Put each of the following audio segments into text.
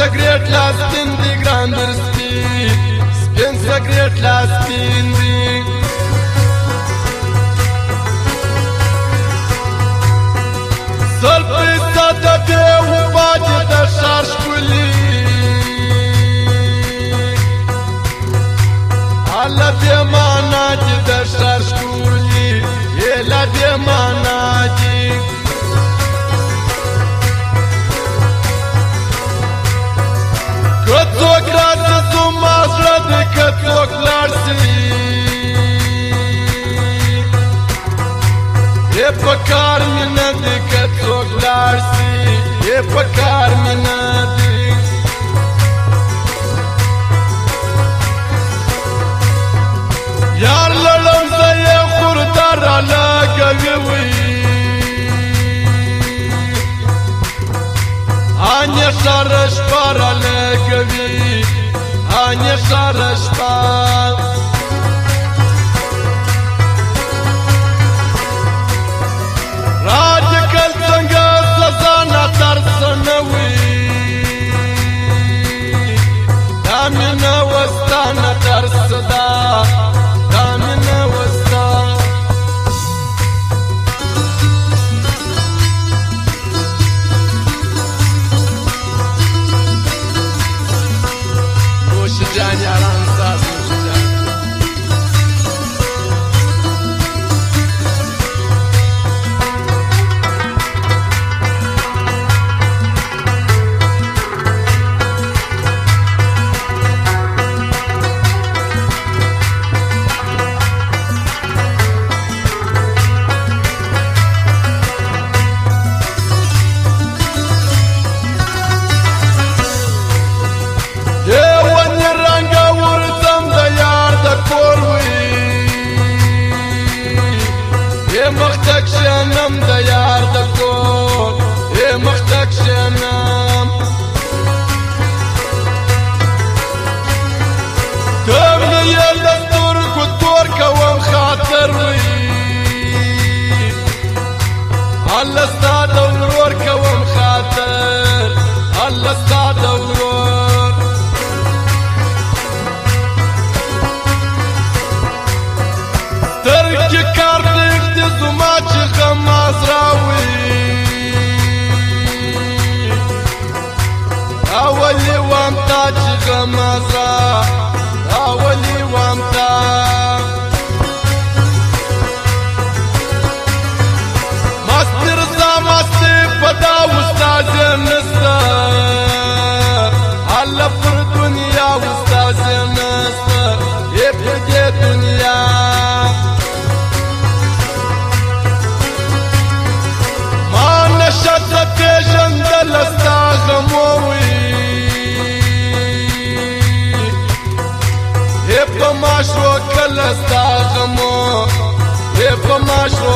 سګریټ لاس پندې ګران درستي سپین سګریټ لاس پندې سل پیسه د دې وباجې د ښار ښکلي الله دې معنا چې د ښار ښکلي له دې معنا چې که څوک راته زما زړه دی که څوک لاړ سي په کار مې نه دی که څوک لاړ سي په کار مې نه دی یار لړم زه یې خورده رالګوي وي آنې ښاره شپه رالګوي آنې ښاره شپه راجکل څنګه سزا نه ترسه نه وي دا مینه وستا نه ترسه ده دا مینه وستا گوش جان یاران ساز گوش جان مختک شنم د یار د کور مختک شنم تبلی یل د سترګو تور کوم خاطر وي الله ستا د ورور کوم خاطر الله ستا د ورور سترګې کار زما چې غم ازراوي اولی وام تا چې غم ازرا اولی وام تا مستر زا مستی پدا استاد نستا الله پر دنیا استاد نستا په دې دنیا شت پیژندل ستا غموي په ماشو کله ستا غمو په ماشو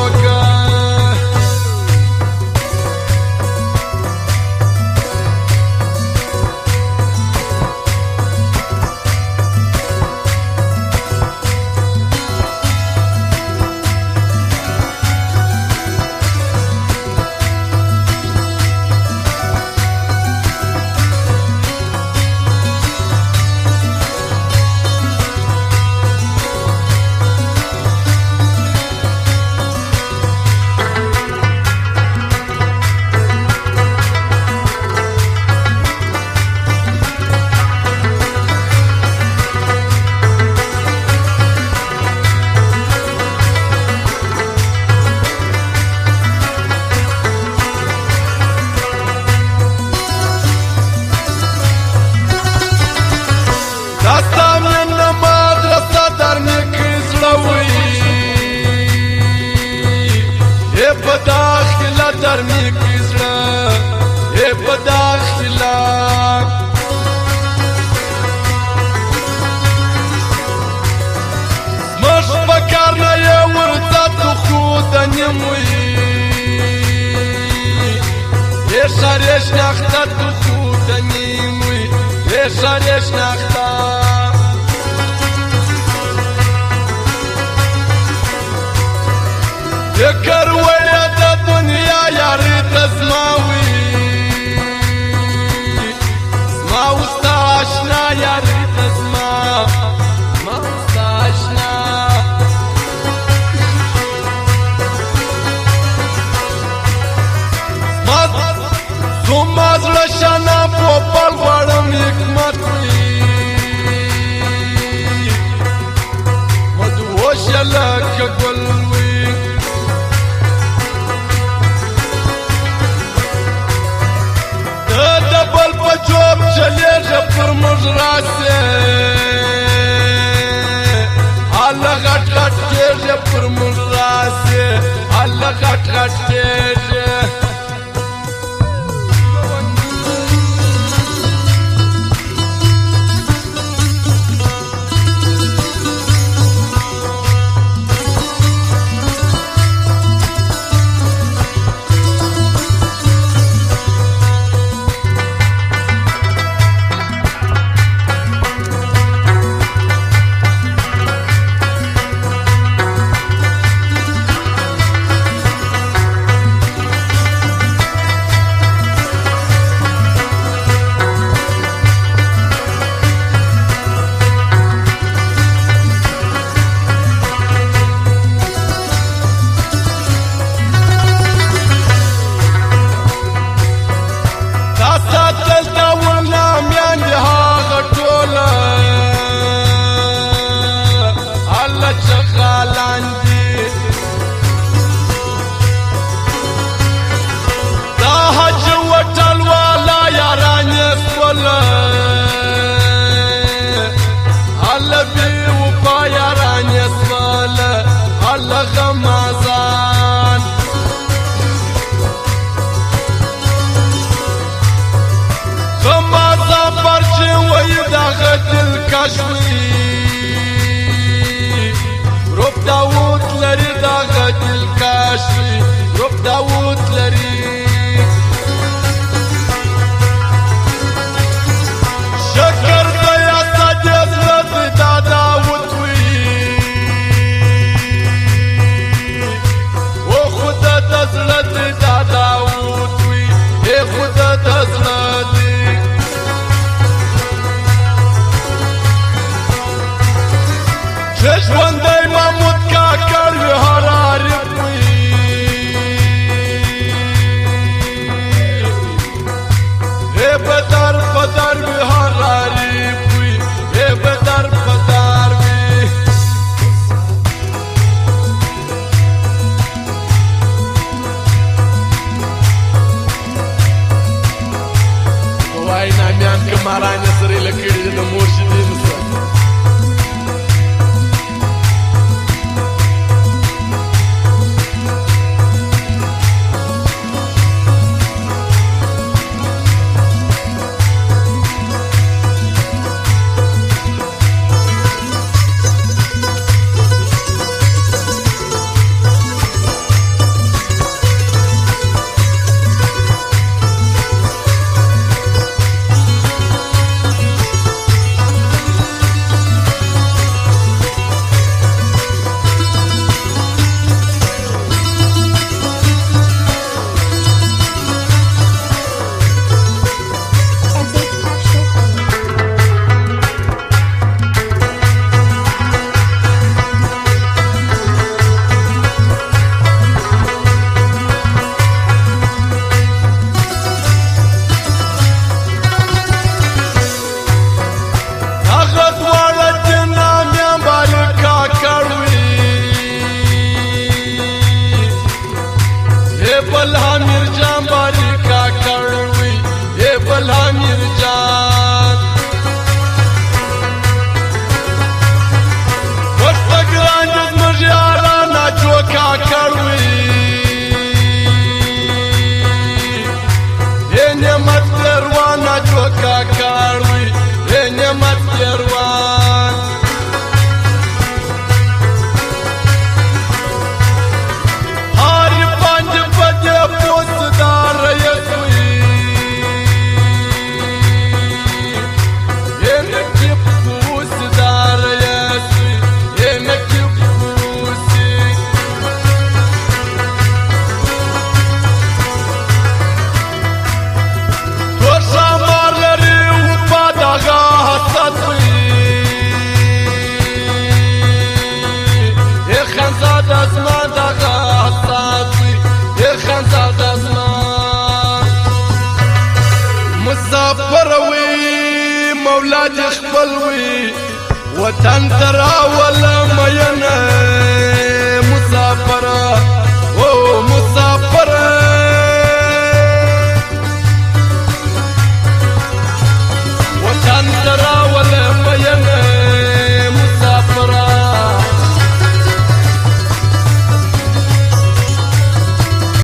درمی کسړه په داخله مش پکار نه یې ورته تو خود نیموي یې شریش نخته تو خود نیموي یې شریش نخته یې کروي د دنیا یاري تسماوي پر موږ راسي الله غټ غټ کېږي پر موږ راسي الله غټ غټ کېږي روب داود لري داغه دل کاشوي روب داود لري شکر دیا سجد زړه دا داود وي او خدا د زړه دا داود وي اے خدا د زړه ژوندی محمود کاکړ وي هر عارف وي ای بدر بدر وي هر عارف وي ای بدر بدر وي وای نامیان که مارانې سره یې لکړي دي د مرشدینو سره مسافر وي مولا دې خپل وي وطن ته راولم